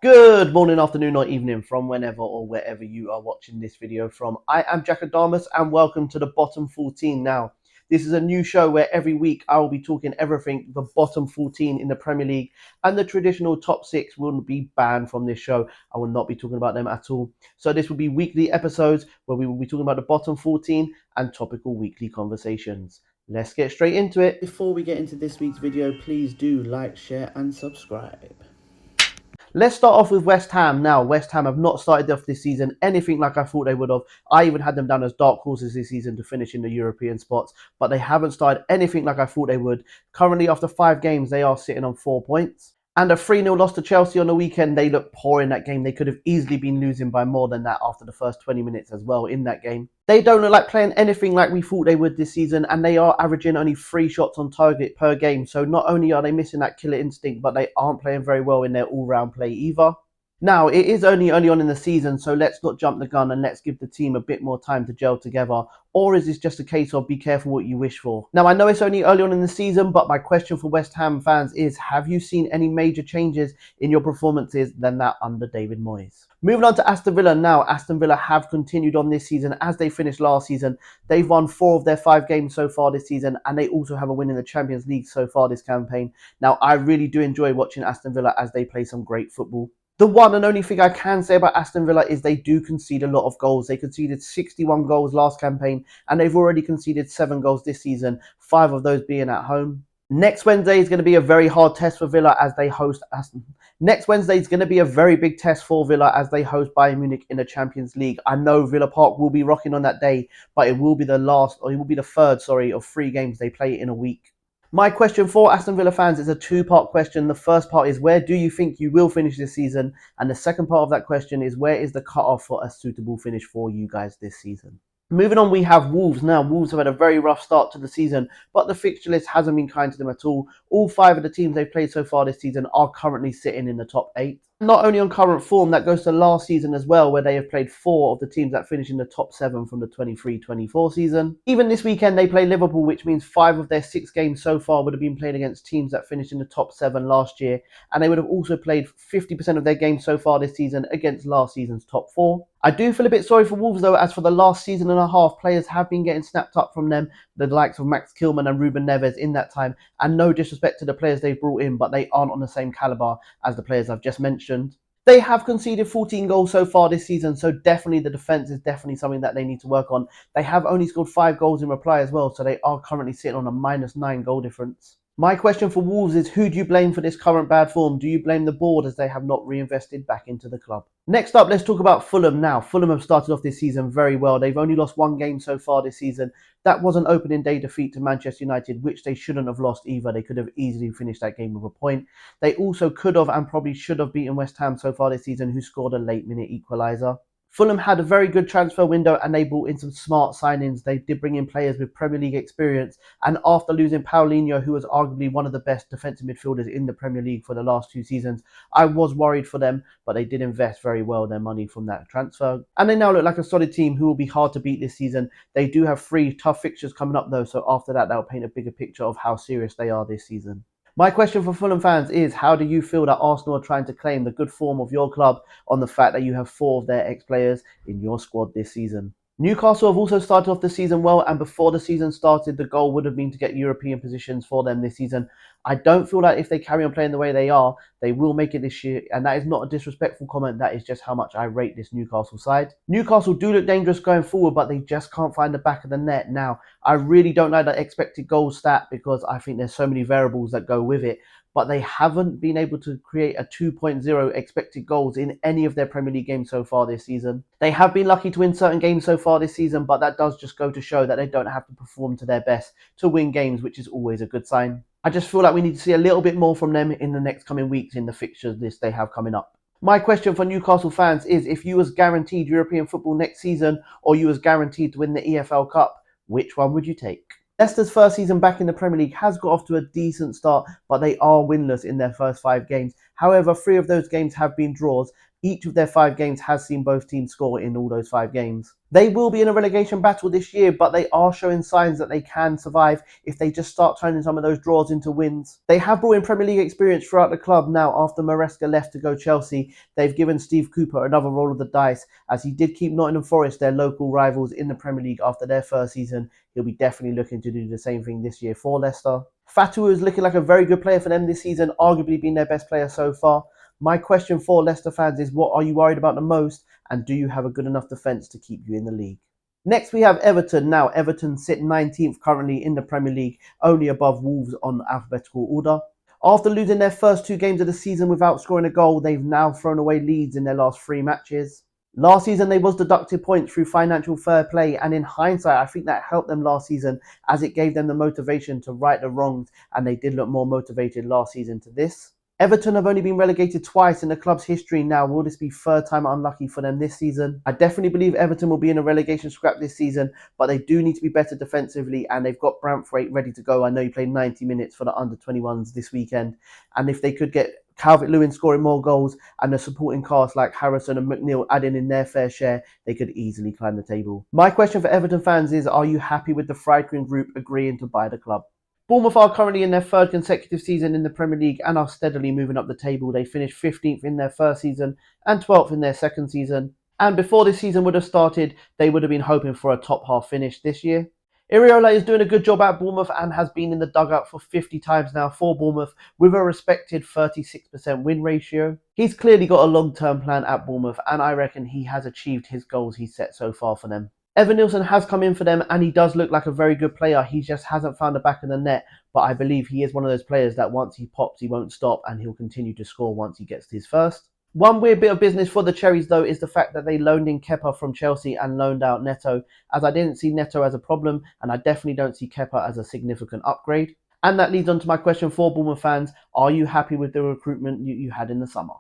Good morning, afternoon, or evening from whenever or wherever you are watching this video from. I am Jack Adamus and welcome to the Bottom 14 now. This is a new show where every week I will be talking everything the bottom 14 in the Premier League, and the traditional top 6 will be banned from this show. I will not be talking about them at all. So this will be weekly episodes where we will be talking about the bottom 14 and topical weekly conversations. Let's get straight into it. Before we get into this week's video, please do like, share and subscribe. Let's start off with West Ham now. West Ham have not started off this season anything like I thought they would have. I even had them down as dark horses this season to finish in the European spots, but they haven't started anything like I thought they would. Currently, after 5 games, they are sitting on 4 points. And a 3-0 loss to Chelsea on the weekend. They looked poor in that game. They could have easily been losing by more than that after the first 20 minutes as well in that game. They don't look like playing anything like we thought they would this season, and they are averaging only 3 shots on target per game. So not only are they missing that killer instinct, but they aren't playing very well in their all-round play either. Now, it is only early on in the season, so let's not jump the gun and let's give the team a bit more time to gel together. Or is this just a case of be careful what you wish for? Now, I know it's only early on in the season, but my question for West Ham fans is, have you seen any major changes in your performances than that under David Moyes? Moving on to Aston Villa now. Aston Villa have continued on this season as they finished last season. They've won 4 of their 5 games so far this season, and they also have a win in the Champions League so far this campaign. Now, I really do enjoy watching Aston Villa as they play some great football. The one and only thing I can say about Aston Villa is they do concede a lot of goals. They conceded 61 goals last campaign, and they've already conceded 7 goals this season, 5 of those being at home. Next Wednesday is going to be a very hard test for Villa as they host Aston. Next Wednesday is going to be a very big test for Villa as they host Bayern Munich in the Champions League. I know Villa Park will be rocking on that day, but it will be the third, of 3 games they play in a week. My question for Aston Villa fans is a 2-part question. The first part is, where do you think you will finish this season? And the second part of that question is, where is the cutoff for a suitable finish for you guys this season? Moving on, we have Wolves now. Wolves have had a very rough start to the season, but the fixture list hasn't been kind to them at all. All 5 of the teams they've played so far this season are currently sitting in the top 8. Not only on current form, that goes to last season as well, where they have played 4 of the teams that finish in the top 7 from the 23-24 season. Even this weekend, they play Liverpool, which means 5 of their 6 games so far would have been played against teams that finished in the top 7 last year, and they would have also played 50% of their games so far this season against last season's top 4. I do feel a bit sorry for Wolves though, as for the last season and a half, players have been getting snapped up from them, the likes of Max Kilman and Ruben Neves in that time, and no disrespect to the players they've brought in, but they aren't on the same caliber as the players I've just mentioned. They have conceded 14 goals so far this season, so definitely the defence is definitely something that they need to work on. They have only scored 5 goals in reply as well, so they are currently sitting on a -9 goal difference. My question for Wolves is, who do you blame for this current bad form? Do you blame the board as they have not reinvested back into the club? Next up, let's talk about Fulham now. Fulham have started off this season very well. They've only lost 1 game so far this season. That was an opening day defeat to Manchester United, which they shouldn't have lost either. They could have easily finished that game with a point. They also could have and probably should have beaten West Ham so far this season, who scored a late minute equaliser. Fulham had a very good transfer window and they brought in some smart signings. They did bring in players with Premier League experience, and after losing Paulinho, who was arguably one of the best defensive midfielders in the Premier League for the last 2 seasons, I was worried for them, but they did invest very well their money from that transfer. And they now look like a solid team who will be hard to beat this season. They do have 3 tough fixtures coming up though, so after that, that'll paint a bigger picture of how serious they are this season. My question for Fulham fans is, how do you feel that Arsenal are trying to claim the good form of your club on the fact that you have 4 of their ex-players in your squad this season? Newcastle have also started off the season well, and before the season started, the goal would have been to get European positions for them this season. I don't feel like if they carry on playing the way they are, they will make it this year, and that is not a disrespectful comment, that is just how much I rate this Newcastle side. Newcastle do look dangerous going forward, but they just can't find the back of the net. Now, I really don't like that expected goals stat because I think there's so many variables that go with it, but they haven't been able to create a 2.0 expected goals in any of their Premier League games so far this season. They have been lucky to win certain games so far this season, but that does just go to show that they don't have to perform to their best to win games, which is always a good sign. I just feel like we need to see a little bit more from them in the next coming weeks in the fixtures list they have coming up. My question for Newcastle fans is, if you was guaranteed European football next season or you was guaranteed to win the EFL Cup, which one would you take? Leicester's first season back in the Premier League has got off to a decent start, but they are winless in their first 5 games. However, 3 of those games have been draws. Each of their 5 games has seen both teams score in all those 5 games. They will be in a relegation battle this year, but they are showing signs that they can survive if they just start turning some of those draws into wins. They have brought in Premier League experience throughout the club now. After Maresca left to go Chelsea, they've given Steve Cooper another roll of the dice, as he did keep Nottingham Forest, their local rivals, in the Premier League after their first season. He'll be definitely looking to do the same thing this year for Leicester. Fatu is looking like a very good player for them this season, arguably being their best player so far. My question for Leicester fans is, what are you worried about the most, and do you have a good enough defence to keep you in the league? Next we have Everton. Now Everton sit 19th currently in the Premier League, only above Wolves on alphabetical order. After losing their first 2 games of the season without scoring a goal, they've now thrown away leads in their last 3 matches. Last season they was deducted points through financial fair play, and in hindsight I think that helped them last season, as it gave them the motivation to right the wrongs, and they did look more motivated last season to this. Everton have only been relegated twice in the club's history now. Will this be 3rd time unlucky for them this season? I definitely believe Everton will be in a relegation scrap this season, but they do need to be better defensively, and they've got Branthwaite ready to go. I know he played 90 minutes for the under-21s this weekend, and if they could get Calvert-Lewin scoring more goals and the supporting cast like Harrison and McNeil adding in their fair share, they could easily climb the table. My question for Everton fans is, are you happy with the Friedkin Group agreeing to buy the club? Bournemouth are currently in their 3rd consecutive season in the Premier League and are steadily moving up the table. They finished 15th in their first season and 12th in their second season. And before this season would have started, they would have been hoping for a top half finish this year. Iraola is doing a good job at Bournemouth and has been in the dugout for 50 times now for Bournemouth with a respected 36% win ratio. He's clearly got a long-term plan at Bournemouth, and I reckon he has achieved his goals he's set so far for them. Evan Nilsson has come in for them, and he does look like a very good player. He just hasn't found the back of the net, but I believe he is one of those players that once he pops, he won't stop, and he'll continue to score once he gets his first. One weird bit of business for the Cherries, though, is the fact that they loaned in Kepa from Chelsea and loaned out Neto, as I didn't see Neto as a problem, and I definitely don't see Kepa as a significant upgrade. And that leads on to my question for Bournemouth fans. Are you happy with the recruitment you had in the summer?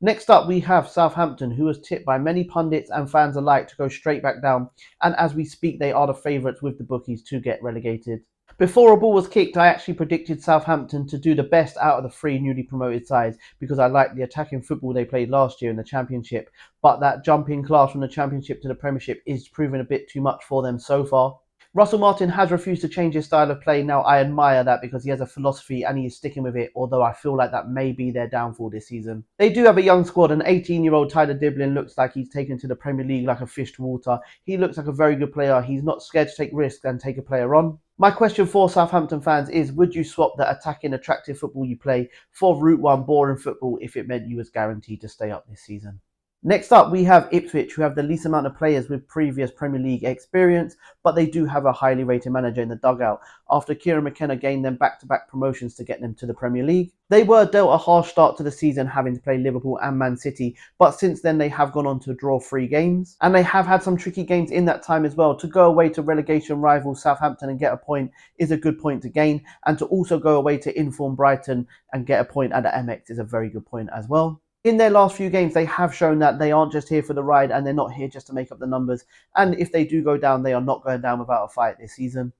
Next up, we have Southampton, who was tipped by many pundits and fans alike to go straight back down, and as we speak, they are the favourites with the bookies to get relegated. Before a ball was kicked, I actually predicted Southampton to do the best out of the 3 newly promoted sides, because I liked the attacking football they played last year in the Championship, but that jump in class from the Championship to the Premiership is proving a bit too much for them so far. Russell Martin has refused to change his style of play. Now, I admire that because he has a philosophy and he is sticking with it, although I feel like that may be their downfall this season. They do have a young squad. An 18-year-old Tyler Diblin looks like he's taken to the Premier League like a fish to water. He looks like a very good player. He's not scared to take risks and take a player on. My question for Southampton fans is, would you swap the attacking, attractive football you play for Route 1 boring football if it meant you was guaranteed to stay up this season? Next up, we have Ipswich, who have the least amount of players with previous Premier League experience, but they do have a highly rated manager in the dugout after Kieran McKenna gained them back-to-back promotions to get them to the Premier League. They were dealt a harsh start to the season, having to play Liverpool and Man City, but since then they have gone on to draw 3 games, and they have had some tricky games in that time as well. To go away to relegation rivals Southampton and get a point is a good point to gain, and to also go away to informed Brighton and get a point at the MX is a very good point as well. In their last few games, they have shown that they aren't just here for the ride, and they're not here just to make up the numbers. And if they do go down, they are not going down without a fight this season.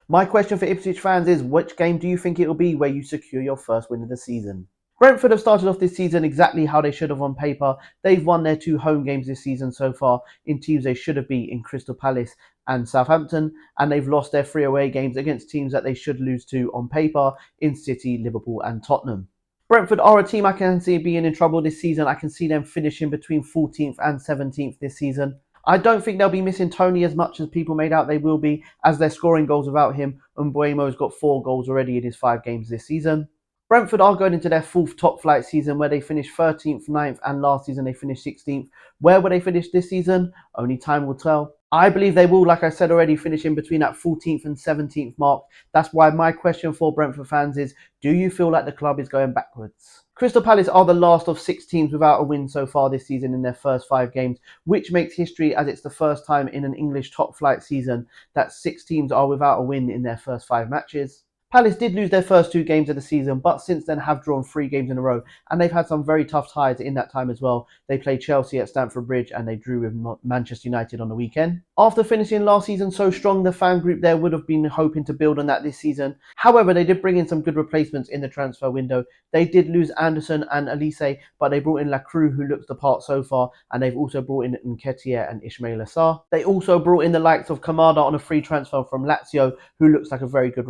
My question for Ipswich fans is, which game do you think it will be where you secure your first win of the season? Brentford have started off this season exactly how they should have on paper. They've won their 2 home games this season so far in teams they should have beat in Crystal Palace and Southampton, and they've lost their 3 away games against teams that they should lose to on paper in City, Liverpool and Tottenham. Brentford are a team I can see being in trouble this season. I can see them finishing between 14th and 17th this season. I don't think they'll be missing Tony as much as people made out they will be, as they're scoring goals without him. Mbuemo's got 4 goals already in his 5 games this season. Brentford are going into their 4th top flight season, where they finished 13th, 9th, and last season they finished 16th. Where will they finish this season? Only time will tell. I believe they will, like I said already, finish in between that 14th and 17th mark. That's why my question for Brentford fans is, do you feel like the club is going backwards? Crystal Palace are the last of 6 teams without a win so far this season in their first 5 games, which makes history, as it's the first time in an English top flight season that 6 teams are without a win in their first 5 matches. Palace did lose their first 2 games of the season, but since then have drawn 3 games in a row, and they've had some very tough ties in that time as well. They played Chelsea at Stamford Bridge and they drew with Manchester United on the weekend. After finishing last season so strong, the fan group there would have been hoping to build on that this season. However, they did bring in some good replacements in the transfer window. They did lose Anderson and Elise, but they brought in Lacroix, who looks the part so far, and they've also brought in Nketiah and Ismail Assar. They also brought in the likes of Kamada on a free transfer from Lazio, who looks like a very good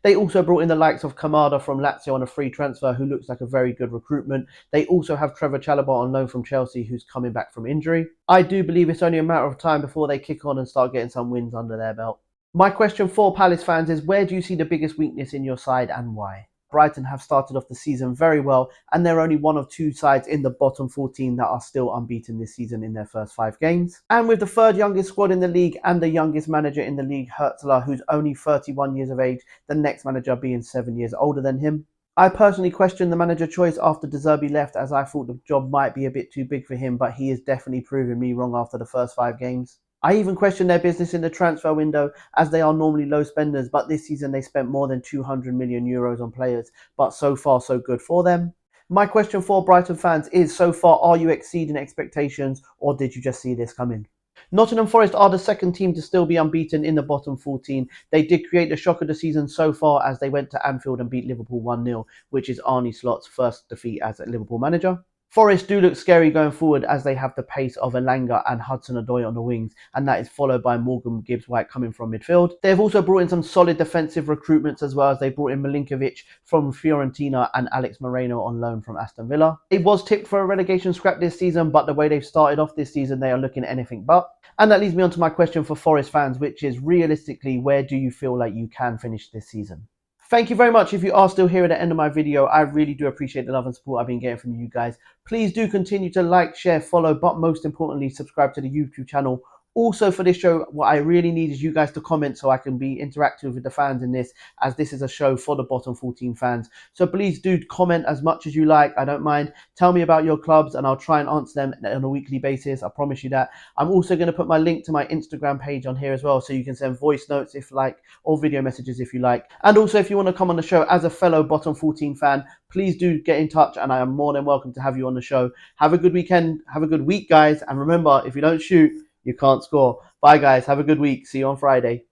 They also brought in the likes of Kamada from Lazio on a free transfer, who looks like a very good recruitment. They also have Trevor Chalobah on loan from Chelsea, who's coming back from injury. I do believe it's only a matter of time before they kick on and start getting some wins under their belt. My question for Palace fans is, where do you see the biggest weakness in your side and why? Brighton have started off the season very well, and they're only one of 2 sides in the bottom 14 that are still unbeaten this season in their first 5 games. And with the 3rd youngest squad in the league and the youngest manager in the league, Herzler, who's only 31 years of age, the next manager being 7 years older than him. I personally questioned the manager choice after De Zerbi left, as I thought the job might be a bit too big for him, but he has definitely proven me wrong after the first 5 games. I even questioned their business in the transfer window, as they are normally low spenders, but this season they spent more than 200 million euros on players, but so far so good for them. My question for Brighton fans is, so far are you exceeding expectations, or did you just see this coming? Nottingham Forest are the second team to still be unbeaten in the bottom 14. They did create the shock of the season so far, as they went to Anfield and beat Liverpool 1-0, which is Arne Slot's first defeat as a Liverpool manager. Forest do look scary going forward, as they have the pace of Elanga and Hudson-Odoi on the wings, and that is followed by Morgan Gibbs-White coming from midfield. They've also brought in some solid defensive recruitments as well, as they brought in Milinkovic from Fiorentina and Alex Moreno on loan from Aston Villa. It was tipped for a relegation scrap this season, but the way they've started off this season, they are looking anything but. And that leads me on to my question for Forest fans, which is, realistically, where do you feel like you can finish this season? Thank you very much if you are still here at the end of my video. I really do appreciate the love and support I've been getting from you guys. Please do continue to like, share, follow, but most importantly, subscribe to the YouTube channel. Also for this show, what I really need is you guys to comment so I can be interactive with the fans in this, as this is a show for the bottom 14 fans. So please do comment as much as you like. I don't mind. Tell me about your clubs and I'll try and answer them on a weekly basis. I promise you that. I'm also going to put my link to my Instagram page on here as well, so you can send voice notes if like, or video messages if you like. And also, if you want to come on the show as a fellow bottom 14 fan, please do get in touch and I am more than welcome to have you on the show. Have a good weekend. Have a good week, guys. And remember, if you don't shoot, you can't score. Bye, guys. Have a good week. See you on Friday.